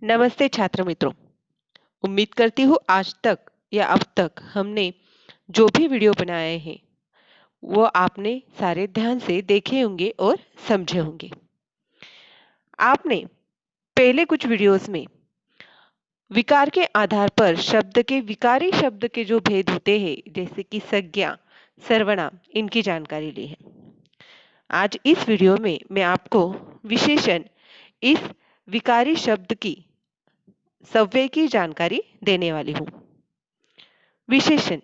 नमस्ते छात्र मित्रों। उम्मीद करती हूँ आज तक या अब तक हमने जो भी वीडियो बनाए हैं वो आपने सारे ध्यान से देखे होंगे और समझे होंगे। आपने पहले कुछ वीडियोस में विकार के आधार पर शब्द के विकारी शब्द के जो भेद होते हैं जैसे कि संज्ञा, सर्वनाम, इनकी जानकारी ली है। आज इस वीडियो में मैं आपको विशेषण इस विकारी शब्द की सव्यय की जानकारी देने वाली हूँ। विशेषण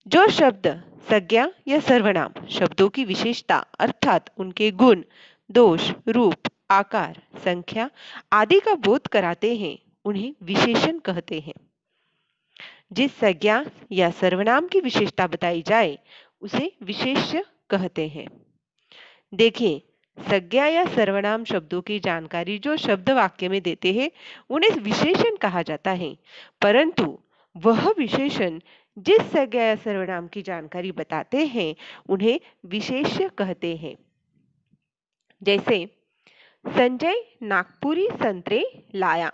जो शब्द संज्ञा या सर्वनाम शब्दों की विशेषता अर्थात उनके गुण, दोष, रूप, आकार, संख्या आदि का बोध कराते हैं उन्हें विशेषण कहते हैं। जिस संज्ञा या सर्वनाम की विशेषता बताई जाए उसे विशेष्य कहते हैं। देखिए, संज्ञा या सर्वनाम शब्दों की जानकारी जो शब्द वाक्य में देते हैं उन्हें विशेषण कहा जाता है, परंतु वह विशेषण जिस संज्ञा या सर्वनाम की जानकारी बताते हैं उन्हें विशेष्य कहते हैं। जैसे संजय नागपुरी संतरे लाया।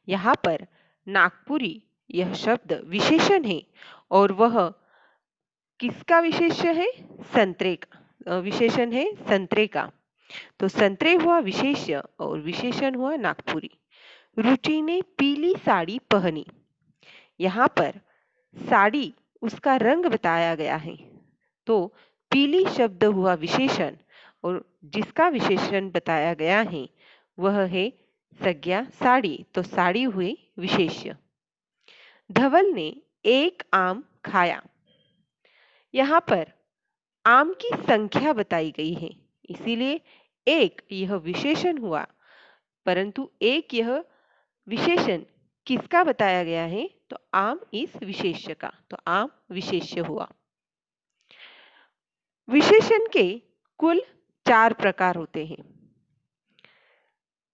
यहाँ पर नागपुरी यह शब्द विशेषण है और वह किसका विशेष्य है? संतरे का विशेषण है, संतरे का। तो संतरे हुआ विशेष्य और विशेषण हुआ नागपुरी। रुचि ने पीली साड़ी पहनी। यहाँ पर साड़ी उसका रंग बताया गया है, तो पीली शब्द हुआ विशेषण और जिसका विशेषण बताया गया है वह है संज्ञा साड़ी, तो साड़ी हुई विशेष्य। धवल ने एक आम खाया। यहाँ पर आम की संख्या बताई गई है, इसीलिए एक यह विशेषण हुआ, परंतु एक यह विशेषण किसका बताया गया है? तो आम इस विशेष्य का, तो आम विशेष्य हुआ। विशेषण के कुल 4 प्रकार होते हैं।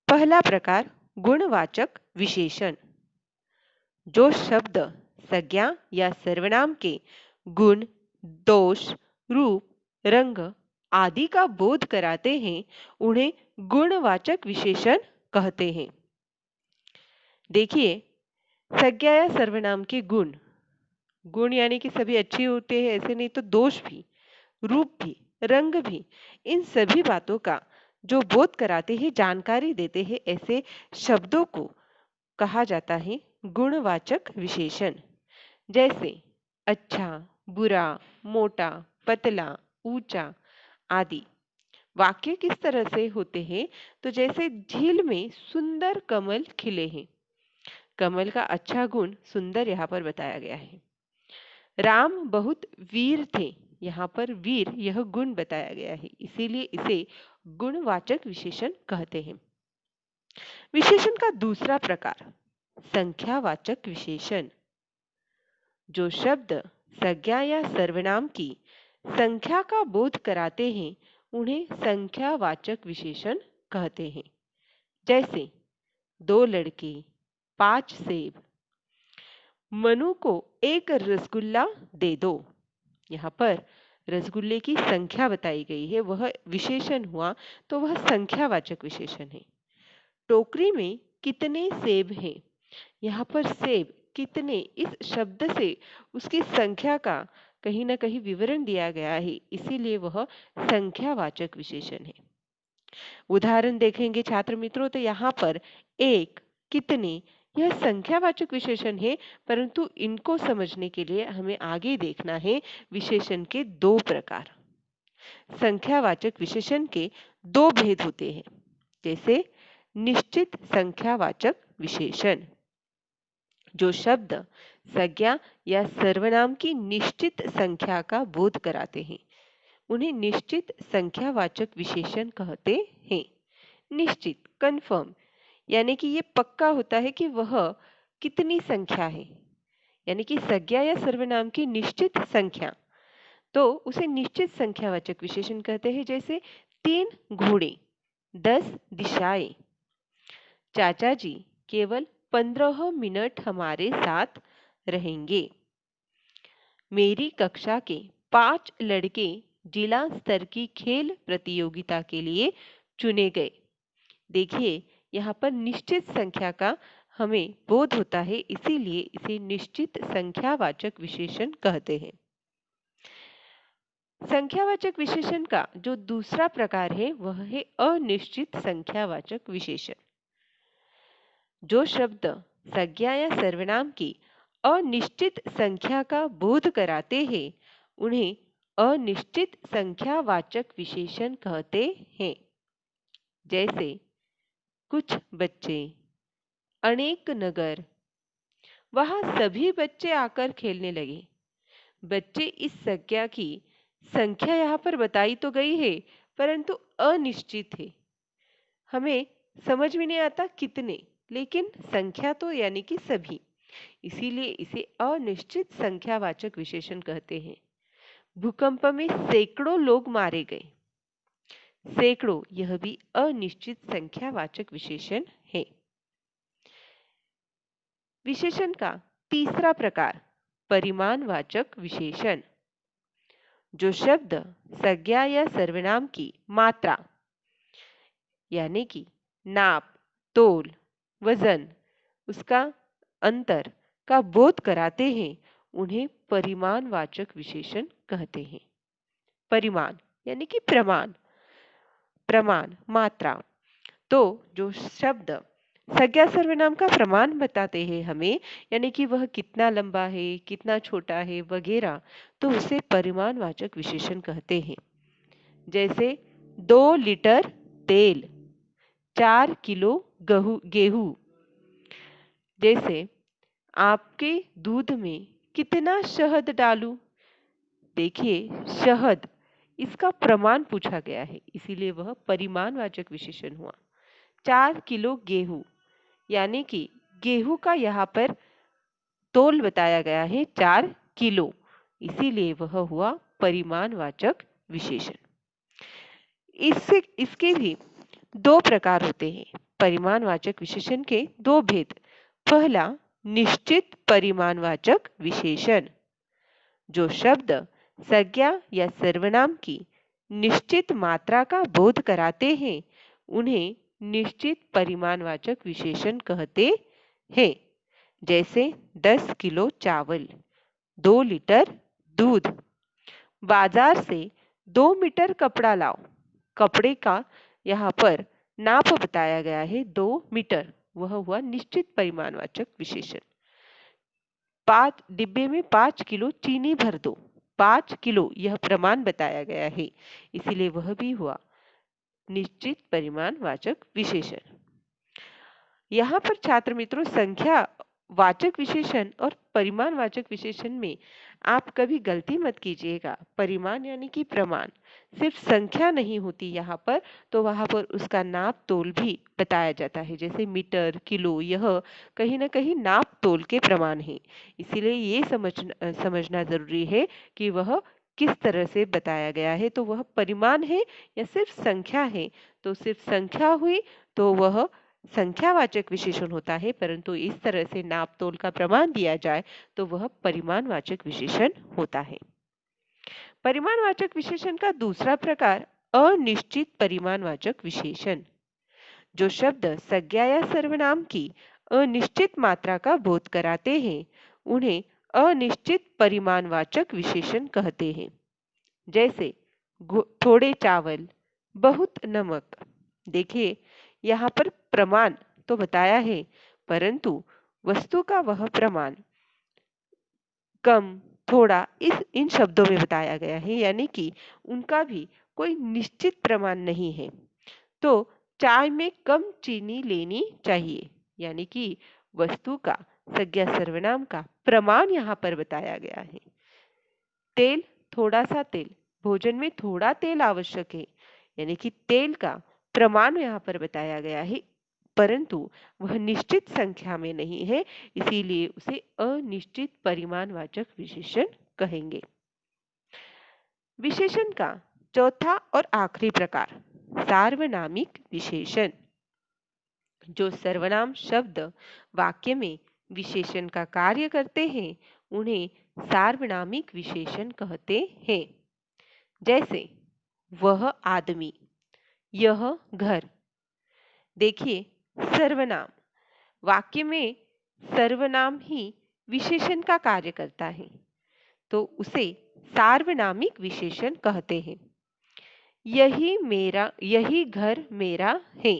पहला प्रकार गुणवाचक विशेषण। जो शब्द संज्ञा या सर्वनाम के गुण, दोष, रूप, रंग आदि का बोध कराते हैं उन्हें गुणवाचक विशेषण कहते हैं। देखिए, संज्ञा या सर्वनाम के गुण, गुण यानी कि सभी अच्छे होते हैं ऐसे नहीं, तो दोष भी, रूप भी, रंग भी, इन सभी बातों का जो बोध कराते हैं, जानकारी देते हैं, ऐसे शब्दों को कहा जाता है गुणवाचक विशेषण। जैसे अच्छा, बुरा, मोटा, पतला, ऊंचा आदि। वाक्य किस तरह से होते हैं? तो जैसे झील में सुंदर कमल खिले हैं। कमल का अच्छा गुण सुंदर यहाँ पर बताया गया है। राम बहुत वीर थे। यहाँ पर वीर यह गुण बताया गया है, इसीलिए इसे गुणवाचक विशेषण कहते हैं। विशेषण का दूसरा प्रकार संख्यावाचक विशेषण। जो शब्द संज्ञा या सर्वनाम की संख्या का बोध कराते हैं उन्हें संख्यावाचक विशेषण कहते हैं। जैसे 2 लड़के, 5 सेब। मनु को एक रसगुल्ला दे दो। यहाँ पर रसगुल्ले की संख्या बताई गई है, वह विशेषण हुआ, तो वह संख्यावाचक विशेषण है। टोकरी में कितने सेब हैं? यहाँ पर सेब कितने इस शब्द से उसकी संख्या का कहीं ना कहीं विवरण दिया गया है, इसीलिए वह संख्यावाचक विशेषण है। उदाहरण देखेंगे छात्र मित्रों, तो यहाँ पर एक, कितने यह संख्यावाचक विशेषण है, परंतु इनको समझने के लिए हमें आगे देखना है विशेषण के 2 प्रकार। संख्यावाचक विशेषण के 2 भेद होते हैं। जैसे निश्चित संख्यावाचक विशेषण। जो शब्द संज्ञा या सर्वनाम की निश्चित संख्या का बोध कराते हैं उन्हें निश्चित संख्यावाचक विशेषण कहते हैं। निश्चित, कंफर्म, यानी कि ये पक्का होता है कि वह कितनी संख्या है, यानी कि संज्ञा या सर्वनाम की निश्चित संख्या, तो उसे निश्चित संख्यावाचक विशेषण कहते हैं। जैसे 3 घोड़े, 10 दिशाएं। चाचा जी केवल 15 मिनट हमारे साथ रहेंगे। मेरी कक्षा के 5 लड़के जिला स्तर की खेल प्रतियोगिता के लिए चुने गए। देखिए, यहाँ पर निश्चित संख्या का हमें बोध होता है, इसीलिए इसे निश्चित संख्यावाचक विशेषण कहते हैं। संख्यावाचक विशेषण का जो दूसरा प्रकार है वह है अनिश्चित संख्यावाचक विशेषण। जो शब्द संज्ञा या सर्वनाम की अनिश्चित संख्या का बोध कराते हैं उन्हें अनिश्चित संख्यावाचक विशेषण कहते हैं। जैसे कुछ बच्चे, अनेक नगर, वहां सभी बच्चे आकर खेलने लगे। बच्चे इस संज्ञा की संख्या यहाँ पर बताई तो गई है परंतु अनिश्चित है। हमें समझ में नहीं आता कितने, लेकिन संख्या तो यानी कि सभी, इसीलिए इसे अनिश्चित संख्यावाचक विशेषण कहते हैं। भूकंप में सैकड़ों लोग मारे गए। सैकड़ों यह भी अनिश्चित संख्यावाचक विशेषण है। विशेषण का तीसरा प्रकार परिमाणवाचक विशेषण। जो शब्द संज्ञा या सर्वनाम की मात्रा यानी कि नाप, तोल, वजन, उसका अंतर का बोध कराते हैं उन्हें परिमाणवाचक विशेषण कहते हैं। परिमाण यानी कि प्रमाण, प्रमाण मात्रा। तो जो शब्द संज्ञा सर्वनाम का प्रमाण बताते हैं हमें, यानी कि वह कितना लंबा है, कितना छोटा है वगैरह, तो उसे परिमाणवाचक विशेषण कहते हैं। जैसे 2 लीटर तेल, 4 किलो गेहूं। जैसे आपके दूध में कितना शहद डालूं? देखिए शहद इसका प्रमाण पूछा गया है, इसीलिए वह परिमाणवाचक विशेषण हुआ। 4 किलो गेहूं यानी कि गेहूं का यहाँ पर तोल बताया गया है 4 किलो, इसीलिए वह हुआ परिमाणवाचक विशेषण। इसके भी दो प्रकार होते हैं। परिमाणवाचक विशेषण के दो भेद। पहला निश्चित परिमाणवाचक विशेषण। जो शब्द संज्ञा या सर्वनाम की निश्चित मात्रा का बोध कराते हैं उन्हें निश्चित परिमाणवाचक विशेषण कहते हैं। जैसे 10 किलो चावल, 2 लीटर दूध। बाजार से 2 मीटर कपड़ा लाओ। कपड़े का यहाँ पर नाप बताया गया है 2 मीटर, वह हुआ निश्चित परिमाणवाचक विशेषण। 5 डिब्बे में 5 किलो चीनी भर दो। 5 किलो यह प्रमाण बताया गया है, इसीलिए वह भी हुआ निश्चित परिमाणवाचक विशेषण। यहाँ पर छात्र मित्रों संख्या वाचक विशेषण और परिमाणवाचक विशेषण में आप कभी गलती मत कीजिएगा। परिमाण यानी कि प्रमाण, सिर्फ संख्या नहीं होती यहाँ पर, तो वहाँ पर उसका नाप तोल भी बताया जाता है। जैसे मीटर, किलो, यह कहीं ना कहीं नाप तोल के प्रमाण है, इसीलिए ये समझना जरूरी है कि वह किस तरह से बताया गया है। तो वह परिमाण है या सिर्फ संख्या है? तो सिर्फ संख्या हुई तो वह संख्यावाचक विशेषण होता है, परंतु इस तरह से नाप तोल का प्रमाण दिया जाए तो वह परिमाणवाचक विशेषण होता है। परिमाणवाचक विशेषण का दूसरा प्रकार अनिश्चित परिमाणवाचक विशेषण। जो शब्द संज्ञा या सर्वनाम की अनिश्चित मात्रा का बोध कराते हैं उन्हें अनिश्चित परिमाणवाचक विशेषण कहते हैं। जैसे थोड़े चावल, बहुत नमक। देखिए यहाँ पर प्रमाण तो बताया है परंतु वस्तु का वह प्रमाण कम, थोड़ा इन शब्दों में बताया गया है, यानी कि उनका भी कोई निश्चित प्रमाण नहीं है। तो चाय में कम चीनी लेनी चाहिए, यानी कि वस्तु का संज्ञा सर्वनाम का प्रमाण यहाँ पर बताया गया है। तेल, थोड़ा सा तेल, भोजन में थोड़ा तेल आवश्यक है, यानी कि तेल का प्रमाण यहाँ पर बताया गया है परंतु वह निश्चित संख्या में नहीं है, इसीलिए उसे अनिश्चित परिमाणवाचक विशेषण कहेंगे। विशेषण का चौथा और आखिरी प्रकार सार्वनामिक विशेषण। जो सर्वनाम शब्द वाक्य में विशेषण का कार्य करते हैं उन्हें सार्वनामिक विशेषण कहते हैं। जैसे वह आदमी, यह घर। देखिए सर्वनाम। वाक्य में सर्वनाम ही विशेषण का कार्य करता है, तो उसे सार्वनामिक विशेषण कहते हैं। यही घर मेरा है।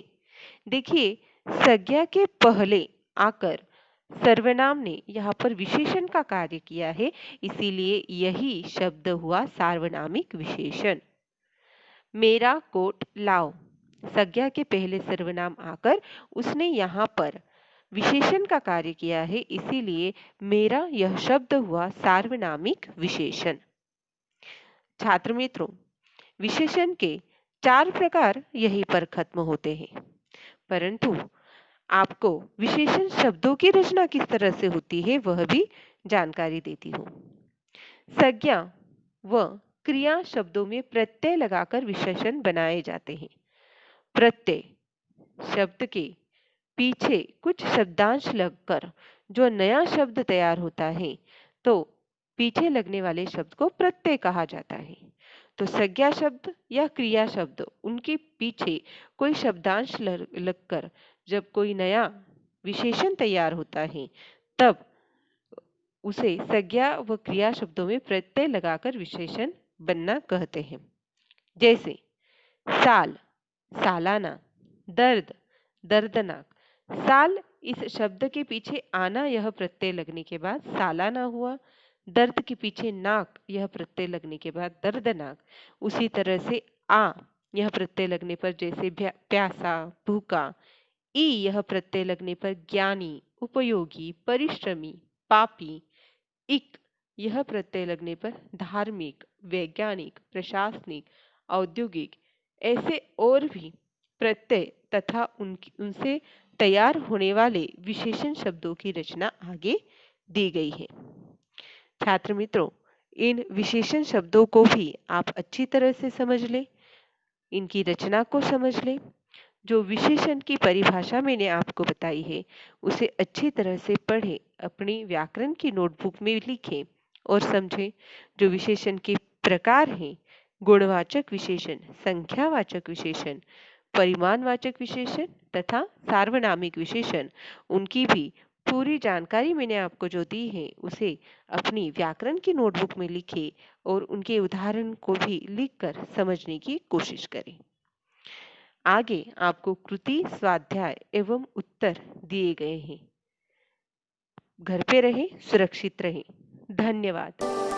देखिए, संज्ञा के पहले आकर सर्वनाम ने यहाँ पर विशेषण का कार्य किया है, इसीलिए यही शब्द हुआ सार्वनामिक विशेषण। मेरा कोट लाओ। संज्ञा के पहले सर्वनाम आकर उसने यहाँ पर विशेषण का कार्य किया है, इसीलिए मेरा यह शब्द हुआ सार्वनामिक विशेषण। छात्र मित्रों, विशेषण के 4 प्रकार यहीं पर खत्म होते हैं, परंतु आपको विशेषण शब्दों की रचना किस तरह से होती है वह भी जानकारी देती हूँ। संज्ञा व क्रिया शब्दों में प्रत्यय लगाकर विशेषण बनाए जाते हैं। प्रत्यय शब्द के पीछे कुछ शब्दांश लगकर जो नया शब्द तैयार होता है, तो पीछे लगने वाले शब्द को प्रत्यय कहा जाता है। तो संज्ञा शब्द या क्रिया शब्द, उनके पीछे कोई शब्दांश लगकर जब कोई नया विशेषण तैयार होता है, तब उसे संज्ञा व क्रिया शब्दों में प्रत्यय लगाकर विशेषण बनना कहते हैं। जैसे साल, सालाना, दर्द, दर्दनाक। साल इस शब्द के पीछे आना यह प्रत्यय लगने के बाद सालाना हुआ। दर्द के पीछे नाक यह प्रत्यय लगने के बाद दर्दनाक। उसी तरह से आ यह प्रत्यय लगने पर जैसे प्यासा, भूखा। ई यह प्रत्यय लगने पर ज्ञानी, उपयोगी, परिश्रमी, पापी। इक यह प्रत्यय लगने पर धार्मिक, वैज्ञानिक, प्रशासनिक, औद्योगिक। ऐसे और भी प्रत्यय तथा उनसे तैयार होने वाले विशेषण शब्दों की रचना आगे दी गई है। छात्र मित्रों, इन विशेषण शब्दों को भी आप अच्छी तरह से समझ लें, इनकी रचना को समझ लें। जो विशेषण की परिभाषा मैंने आपको बताई है, उसे अच्छी तरह से पढ़ें, अपनी व्याकरण की नोटबुक में लिखें और समझें। जो विशेषण के प्रकार हैं, गुणवाचक विशेषण, संख्यावाचक विशेषण, परिमाणवाचक विशेषण तथा सार्वनामिक विशेषण, उनकी भी पूरी जानकारी मैंने आपको जो दी है, उसे अपनी व्याकरण की नोटबुक में लिखें और उनके उदाहरण को भी लिखकर समझने की कोशिश करें। आगे आपको कृति, स्वाध्याय एवं उत्तर दिए गए हैं। घर पे रहें, सुरक्षित रहें। धन्यवाद।